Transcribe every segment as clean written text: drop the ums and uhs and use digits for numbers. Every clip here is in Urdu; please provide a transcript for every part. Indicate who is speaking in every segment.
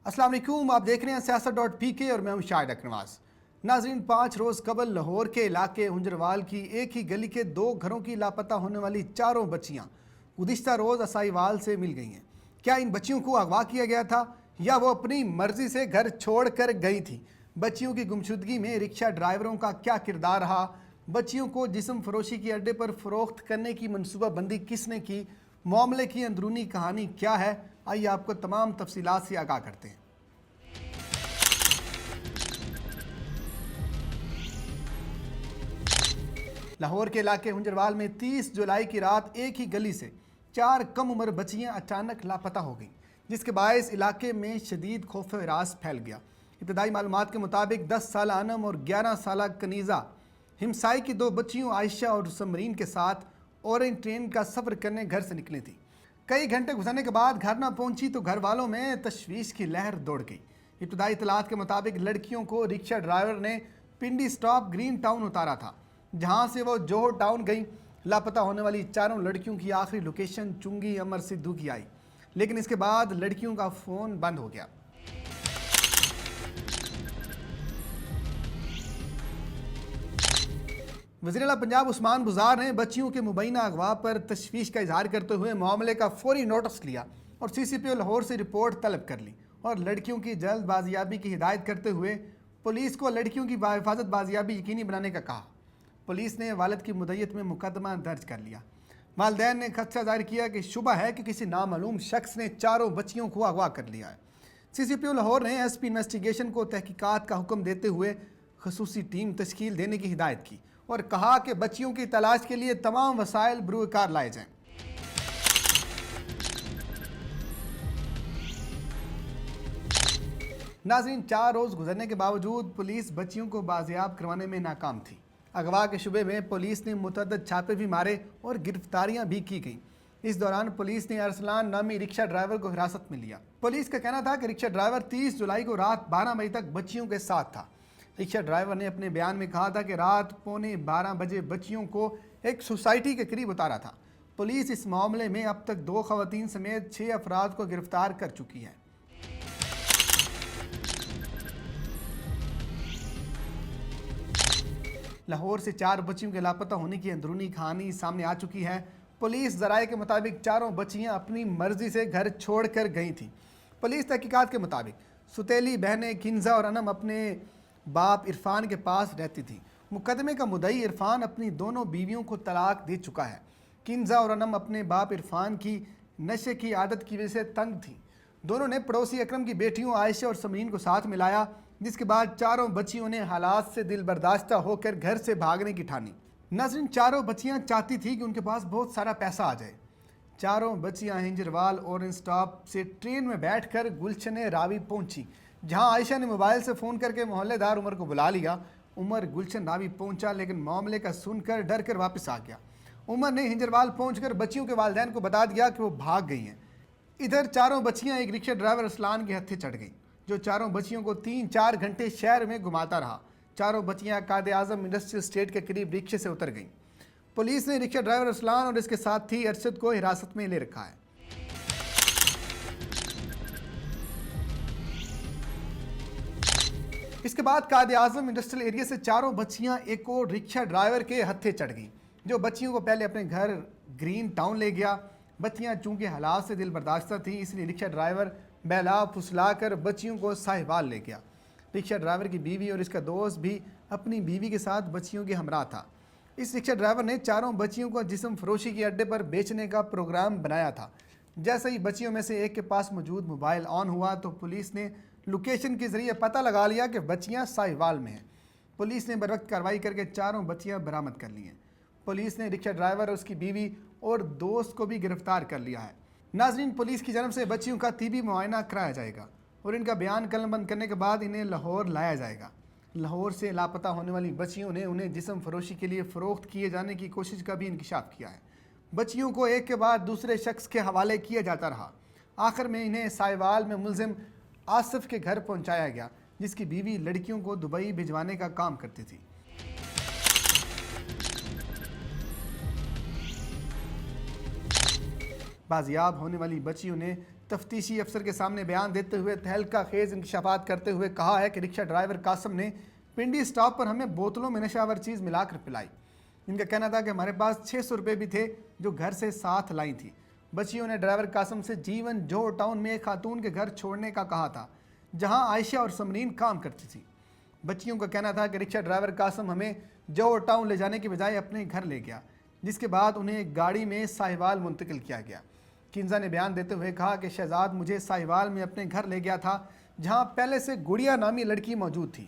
Speaker 1: السلام علیکم، آپ دیکھ رہے ہیں سیاست.pk اور میں ہوں شاہد اکرماز۔ ناظرین، 5 روز قبل لاہور کے علاقے ہنجروال کی ایک ہی گلی کے 2 گھروں کی لاپتہ ہونے والی 4 بچیاں گزشتہ روز اسائی وال سے مل گئی ہیں۔ کیا ان بچیوں کو اغوا کیا گیا تھا یا وہ اپنی مرضی سے گھر چھوڑ کر گئی تھیں؟ بچیوں کی گمشدگی میں رکشہ ڈرائیوروں کا کیا کردار رہا؟ بچیوں کو جسم فروشی کے اڈے پر فروخت کرنے کی منصوبہ بندی کس نے کی؟ معاملے کی اندرونی کہانی کیا ہے؟ آئیے آپ کو تمام تفصیلات سے آگاہ کرتے ہیں۔ لاہور کے علاقے ہنجروال میں 30 جولائی کی رات ایک ہی گلی سے 4 کم عمر بچیاں اچانک لاپتہ ہو گئیں، جس کے باعث علاقے میں شدید خوف و ہراس پھیل گیا۔ ابتدائی معلومات کے مطابق 10 سالہ انم اور 11 سالہ کنیزہ ہمسائی کی 2 بچیوں عائشہ اور سمرین کے ساتھ اورنج ٹرین کا سفر کرنے گھر سے نکلی تھیں۔ کئی گھنٹے گزرنے کے بعد گھر نہ پہنچی تو گھر والوں میں تشویش کی لہر دوڑ گئی۔ ابتدائی اطلاعات کے مطابق لڑکیوں کو رکشہ ڈرائیور نے پنڈی سٹاپ گرین ٹاؤن اتارا تھا، جہاں سے وہ جوہر ٹاؤن گئیں۔ لاپتہ ہونے والی 4 لڑکیوں کی آخری لوکیشن چنگی امر سدھو کی آئی، لیکن اس کے بعد لڑکیوں کا فون بند ہو گیا۔ وزیر اعلیٰ پنجاب عثمان بزار نے بچیوں کے مبینہ اغوا پر تشویش کا اظہار کرتے ہوئے معاملے کا فوری نوٹس لیا اور CCPO لاہور سے رپورٹ طلب کر لی اور لڑکیوں کی جلد بازیابی کی ہدایت کرتے ہوئے پولیس کو لڑکیوں کی باحفاظت بازیابی یقینی بنانے کا کہا۔ پولیس نے والد کی مدعیت میں مقدمہ درج کر لیا۔ والدین نے خدشہ ظاہر کیا کہ شبہ ہے کہ کسی نامعلوم شخص نے 4 بچیوں کو اغوا کر لیا ہے۔ CCPO لاہور نے SP انویسٹیگیشن کو تحقیقات کا حکم دیتے ہوئے خصوصی ٹیم تشکیل دینے کی ہدایت کی اور کہا کہ بچیوں کی تلاش کے لیے تمام وسائل بروئے کار لائے جائیں۔ ناظرین، 4 روز گزرنے کے باوجود پولیس بچیوں کو بازیاب کروانے میں ناکام تھی۔ اغوا کے شبے میں پولیس نے متعدد چھاپے بھی مارے اور گرفتاریاں بھی کی گئیں۔ اس دوران پولیس نے ارسلان نامی رکشہ ڈرائیور کو حراست میں لیا۔ پولیس کا کہنا تھا کہ رکشہ ڈرائیور 30 جولائی کو رات 12 بجے تک بچیوں کے ساتھ تھا۔ رکشہ ڈرائیور نے اپنے بیان میں کہا تھا کہ رات 11:15 بجے بچیوں کو ایک سوسائٹی کے قریب اتارا تھا۔ پولیس اس معاملے میں اب تک 2 خواتین سمیت 6 افراد کو گرفتار کر چکی ہے۔ لاہور سے 4 بچیوں کے لاپتہ ہونے کی اندرونی کہانی سامنے آ چکی ہے۔ پولیس ذرائع کے مطابق 4 بچیاں اپنی مرضی سے گھر چھوڑ کر گئی تھیں۔ پولیس تحقیقات کے مطابق ستیلی بہنیں کنزہ اور انم اپنے باپ عرفان کے پاس رہتی تھیں۔ مقدمے کا مدعی عرفان اپنی دونوں بیویوں کو طلاق دے چکا ہے۔ کنزہ اور انم اپنے باپ عرفان کی نشے کی عادت کی وجہ سے تنگ تھیں۔ دونوں نے پڑوسی اکرم کی بیٹیوں عائشہ اور سمرین کو ساتھ ملایا، جس کے بعد 4 بچیوں نے حالات سے دل برداشتہ ہو کر گھر سے بھاگنے کی ٹھانی۔ ناظرین، 4 بچیاں چاہتی تھی کہ ان کے پاس بہت سارا پیسہ آ جائے۔ 4 بچیاں ہنجروال اورنج سٹاپ سے ٹرین میں بیٹھ کر گلشن راوی پہنچی، جہاں عائشہ نے موبائل سے فون کر کے محلے دار عمر کو بلا لیا۔ عمر گلشن راوی پہنچا لیکن معاملے کا سن کر ڈر کر واپس آ گیا۔ عمر نے ہنجروال پہنچ کر بچیوں کے والدین کو بتا دیا کہ وہ بھاگ گئی ہیں۔ ادھر 4 بچیاں ایک رکشہ ڈرائیور ارسلان کے ہتھے چڑھ گئیں، جو 4 بچیوں کو 3-4 گھنٹے شہر میں گھماتا رہا۔ 4 بچیاں قائد اعظم انڈسٹریل اسٹیٹ کے قریب رکشے سے اتر گئیں۔ پولیس نے رکشہ ڈرائیور ارسلان اور اس کے ساتھی ارشد کو حراست میں لے رکھا ہے۔ اس کے بعد قائد اعظم انڈسٹریل ایریا سے 4 بچیاں ایک اور رکشہ ڈرائیور کے ہتھے چڑھ گئیں، جو بچیوں کو پہلے اپنے گھر گرین ٹاؤن لے گیا۔ بچیاں چونکہ حالات سے دل برداشتہ تھیں، اس لیے رکشہ ڈرائیور بہلا پھسلا کر بچیوں کو ساہیوال لے گیا۔ رکشہ ڈرائیور کی بیوی اور اس کا دوست بھی اپنی بیوی کے ساتھ بچیوں کے ہمراہ تھا۔ اس رکشہ ڈرائیور نے 4 بچیوں کو جسم فروشی کے اڈے پر بیچنے کا پروگرام بنایا تھا۔ جیسے ہی بچیوں میں سے ایک کے پاس موجود موبائل آن ہوا تو پولیس نے لوکیشن کے ذریعے پتہ لگا لیا کہ بچیاں ساہیوال میں ہیں۔ پولیس نے بروقت کارروائی کر کے 4 بچیاں برآمد کر لی ہیں۔ پولیس نے رکشہ ڈرائیور اور اس کی بیوی اور دوست کو بھی گرفتار کر لیا ہے۔ ناظرین، پولیس کی جانب سے بچیوں کا طبی معائنہ کرایا جائے گا اور ان کا بیان قلم بند کرنے کے بعد انہیں لاہور لایا جائے گا۔ لاہور سے لاپتہ ہونے والی بچیوں نے انہیں جسم فروشی کے لیے فروخت کیے جانے کی کوشش کا بھی انکشاف کیا ہے۔ بچیوں کو ایک کے بعد دوسرے شخص کے حوالے کیا جاتا رہا۔ آخر میں انہیں ساہیوال میں ملزم آصف کے گھر پہنچایا گیا، جس کی بیوی لڑکیوں کو دبئی بھجوانے کا کام کرتی تھی۔ بازیاب ہونے والی بچیوں نے تفتیشی افسر کے سامنے بیان دیتے ہوئے تہلکہ خیز انکشافات کرتے ہوئے کہا ہے کہ رکشہ ڈرائیور قاسم نے پنڈی سٹاپ پر ہمیں بوتلوں میں نشہ آور چیز ملا کر پلائی۔ ان کا کہنا تھا کہ ہمارے پاس 600 روپے بھی تھے جو گھر سے ساتھ لائی تھی۔ بچیوں نے ڈرائیور قاسم سے جیون جو ٹاؤن میں ایک خاتون کے گھر چھوڑنے کا کہا تھا جہاں عائشہ اور سمرین کام کرتی تھی۔ بچیوں کا کہنا تھا کہ رکشہ ڈرائیور قاسم ہمیں جو ٹاؤن لے جانے کے بجائے اپنے گھر لے گیا، جس کے بعد انہیں ایک گاڑی میں ساہیوال منتقل کیا گیا۔ کنزا نے بیان دیتے ہوئے کہا کہ شہزاد مجھے ساہیوال میں اپنے گھر لے گیا تھا جہاں پہلے سے گڑیا نامی لڑکی موجود تھی۔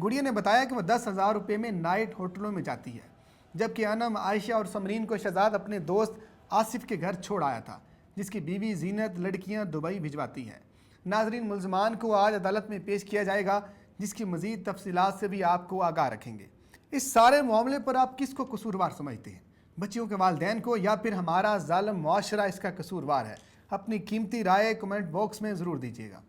Speaker 1: گڑیا نے بتایا کہ وہ 10,000 روپے میں نائٹ ہوٹلوں میں جاتی ہے، جبکہ انم، عائشہ اور سمرین کو شہزاد اپنے دوست آصف کے گھر چھوڑ آیا تھا، جس کی بیوی زینت لڑکیاں دبئی بھجواتی ہیں۔ ناظرین، ملزمان کو آج عدالت میں پیش کیا جائے گا، جس کی مزید تفصیلات سے بھی آپ کو آگاہ رکھیں گے۔ اس سارے معاملے پر آپ کس کو قصوروار سمجھتے ہیں؟ بچیوں کے والدین کو یا پھر ہمارا ظالم معاشرہ اس کا قصوروار ہے؟ اپنی قیمتی رائے کمنٹ باکس میں ضرور دیجیے گا۔